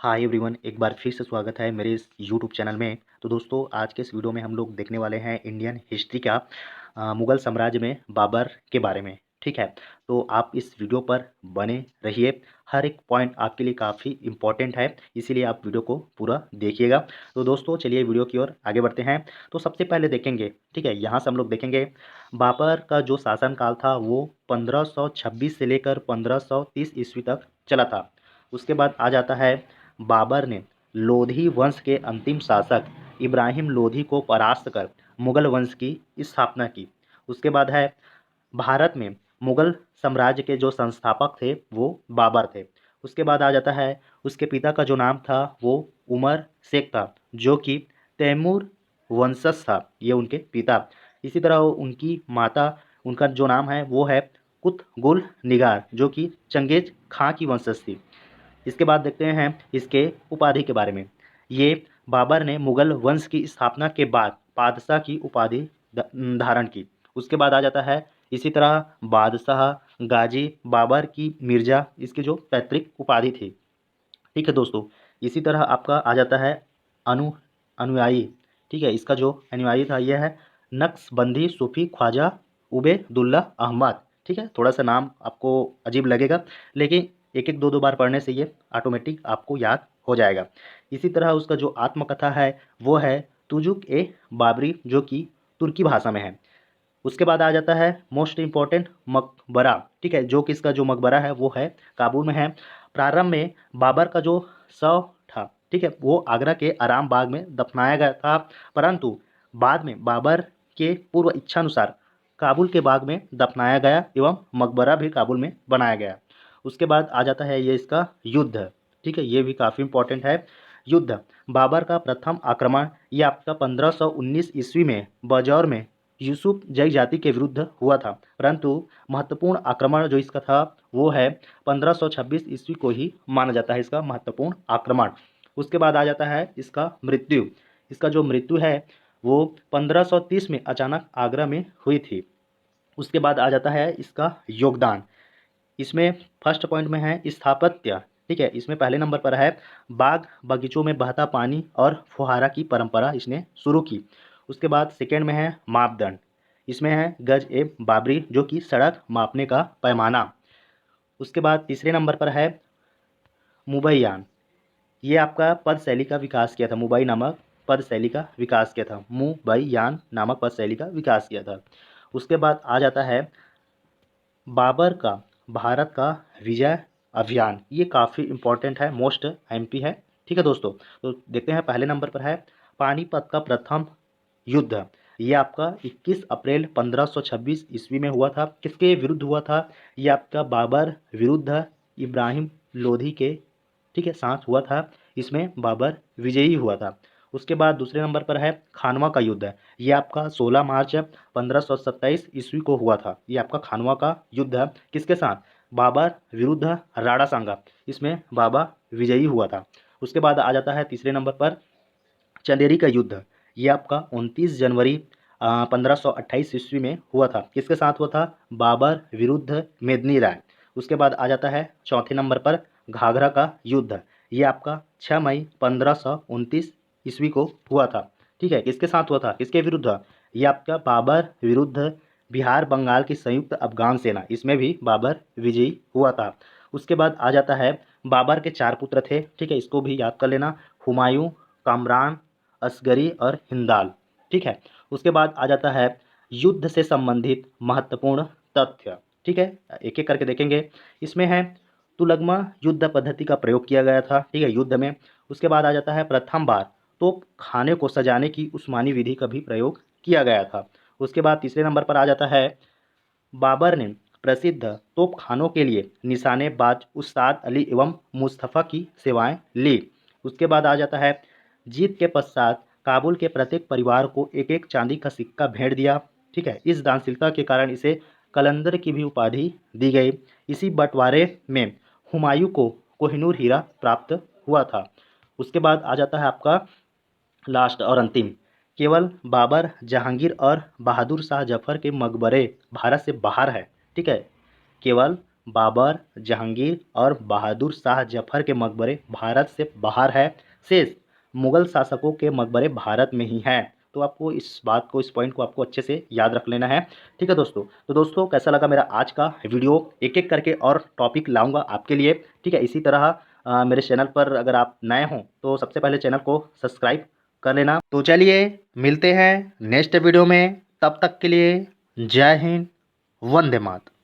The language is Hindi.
हाय एवरीवन, एक बार फिर से स्वागत है मेरे इस यूट्यूब चैनल में। तो दोस्तों, आज के इस वीडियो में हम लोग देखने वाले हैं इंडियन हिस्ट्री का मुग़ल साम्राज्य में बाबर के बारे में। ठीक है, तो आप इस वीडियो पर बने रहिए। हर एक पॉइंट आपके लिए काफ़ी इम्पोर्टेंट है, इसीलिए आप वीडियो को पूरा देखिएगा। तो दोस्तों, चलिए वीडियो की ओर आगे बढ़ते हैं। तो सबसे पहले देखेंगे, ठीक है, यहाँ से हम लोग देखेंगे बाबर का जो शासनकाल था वो 1526 से लेकर 1530 ईस्वी तक चला था। उसके बाद आ जाता है बाबर ने लोधी वंश के अंतिम शासक इब्राहिम लोधी को परास्त कर मुगल वंश की स्थापना की। उसके बाद है भारत में मुगल साम्राज्य के जो संस्थापक थे वो बाबर थे। उसके बाद आ जाता है उसके पिता का जो नाम था वो उमर शेख था, जो कि तैमूर वंशज था, ये उनके पिता। इसी तरह उनकी माता, उनका जो नाम है वो है कुतगुल निगार, जो कि चंगेज खां की वंशज थी। इसके बाद देखते हैं इसके उपाधि के बारे में। ये बाबर ने मुगल वंश की स्थापना के बाद बादशाह की उपाधि धारण की। उसके बाद आ जाता है इसी तरह बादशाह गाजी बाबर की मिर्जा, इसकी जो पैतृक उपाधि थी। ठीक है दोस्तों, इसी तरह आपका आ जाता है अनु अनुयायी। ठीक है, इसका जो अनुयायी था यह है नक्शबंदी सूफी ख्वाजा उबेदुल्ला अहमद। ठीक है, थोड़ा सा नाम आपको अजीब लगेगा, लेकिन एक एक दो दो बार पढ़ने से ये ऑटोमेटिक आपको याद हो जाएगा। इसी तरह उसका जो आत्मकथा है वो है तुजुक ए बाबरी, जो कि तुर्की भाषा में है। उसके बाद आ जाता है मोस्ट इम्पॉर्टेंट मकबरा। ठीक है, जो कि इसका जो मकबरा है वो है काबुल में है। प्रारंभ में बाबर का जो शव था, ठीक है, वो आगरा के आराम बाग में दफनाया गया था, परंतु बाद में बाबर के पूर्व इच्छानुसार काबुल के बाग में दफनाया गया एवं मकबरा भी काबुल में बनाया गया। उसके बाद आ जाता है ये इसका युद्ध। ठीक है, ये भी काफ़ी इम्पोर्टेंट है। युद्ध बाबर का प्रथम आक्रमण ये आपका 1519 ईस्वी में बजौर में यूसुफ जई जाति के विरुद्ध हुआ था, परंतु महत्वपूर्ण आक्रमण जो इसका था वो है 1526 ईस्वी को ही माना जाता है इसका महत्वपूर्ण आक्रमण। उसके बाद आ जाता है इसका मृत्यु। इसका जो मृत्यु है वो 1530 में अचानक आगरा में हुई थी। उसके बाद आ जाता है इसका योगदान। इसमें फर्स्ट पॉइंट में है स्थापत्य। ठीक है, इसमें पहले नंबर पर है बाग बगीचों में बहता पानी और फुहारा की परंपरा इसने शुरू की। उसके बाद सेकेंड में है मापदंड। इसमें है गज ए बाबरी, जो कि सड़क मापने का पैमाना। उसके बाद तीसरे नंबर पर है मुबैयान। ये आपका पद शैली का विकास किया था, मुबई नामक पद शैली का विकास किया था, मुबैयान नामक पद शैली का विकास किया था। उसके बाद आ जाता है बाबर का भारत का विजय अभियान। ये काफ़ी इम्पोर्टेंट है, मोस्ट एमपी है। ठीक है दोस्तों, तो देखते हैं पहले नंबर पर है पानीपत का प्रथम युद्ध। ये आपका 21 अप्रैल 1526 ईस्वी में हुआ था। किसके विरुद्ध हुआ था? ये आपका बाबर विरुद्ध इब्राहिम लोधी के, ठीक है, साथ हुआ था। इसमें बाबर विजयी हुआ था। उसके बाद दूसरे नंबर पर है खानवा का युद्ध। ये आपका 16 मार्च 1527 ईस्वी को हुआ था। ये आपका खानवा का युद्ध है। किसके साथ? बाबर विरुद्ध राणा सांगा। इसमें बाबर विजयी हुआ था। उसके बाद आ जाता है तीसरे नंबर पर चंदेरी का युद्ध। ये आपका 29 जनवरी 1528 ईस्वी में हुआ था। किसके साथ हुआ था? बाबर विरुद्ध मेदिनी राय। उसके बाद आ जाता है चौथे नंबर पर घाघरा का युद्ध। ये आपका 6 मई 1529 ईस्वी को हुआ था। ठीक है, किसके साथ हुआ था? किसके विरुद्ध? ये आपका बाबर विरुद्ध बिहार बंगाल की संयुक्त अफगान सेना। इसमें भी बाबर विजयी हुआ था। उसके बाद आ जाता है बाबर के 4 पुत्र थे। ठीक है, इसको भी याद कर लेना, हुमायूं, कामरान, असगरी और हिंदाल। ठीक है, उसके बाद आ जाता है युद्ध से संबंधित महत्वपूर्ण तथ्य। ठीक है, एक एक करके देखेंगे। इसमें है तुलगमा युद्ध पद्धति का प्रयोग किया गया था, ठीक है, युद्ध में। उसके बाद आ जाता है प्रथम बार तोप खाने को सजाने की उस्मानी विधि का भी प्रयोग किया गया था। उसके बाद तीसरे नंबर पर आ जाता है बाबर ने प्रसिद्ध तोप खानों के लिए निशानेबाज उस्ताद अली एवं मुस्तफ़ा की सेवाएं ली। उसके बाद आ जाता है जीत के पश्चात काबुल के प्रत्येक परिवार को एक एक चांदी का सिक्का भेंट दिया। ठीक है, इस दानशीलता के कारण इसे कलंदर की भी उपाधि दी गई। इसी बंटवारे में हुमायूं को कोहिनूर हीरा प्राप्त हुआ था। उसके बाद आ जाता है आपका लास्ट और अंतिम, केवल बाबर, जहांगीर और बहादुर शाह जफर के मकबरे भारत से बाहर है। ठीक है, केवल बाबर, जहांगीर और बहादुर शाह जफर के मकबरे भारत से बाहर है, शेष मुगल शासकों के मकबरे भारत में ही हैं। तो आपको इस बात को, इस पॉइंट को आपको अच्छे से याद रख लेना है। ठीक है दोस्तों। तो दोस्तों कैसा लगा मेरा आज का वीडियो, एक एक करके और टॉपिक लाऊंगा आपके लिए। ठीक है, इसी तरह मेरे चैनल पर अगर आप नए हों तो सबसे पहले चैनल को सब्सक्राइब कर लेना। तो चलिए मिलते हैं नेक्स्ट वीडियो में, तब तक के लिए जय हिंद, वंदे मातरम।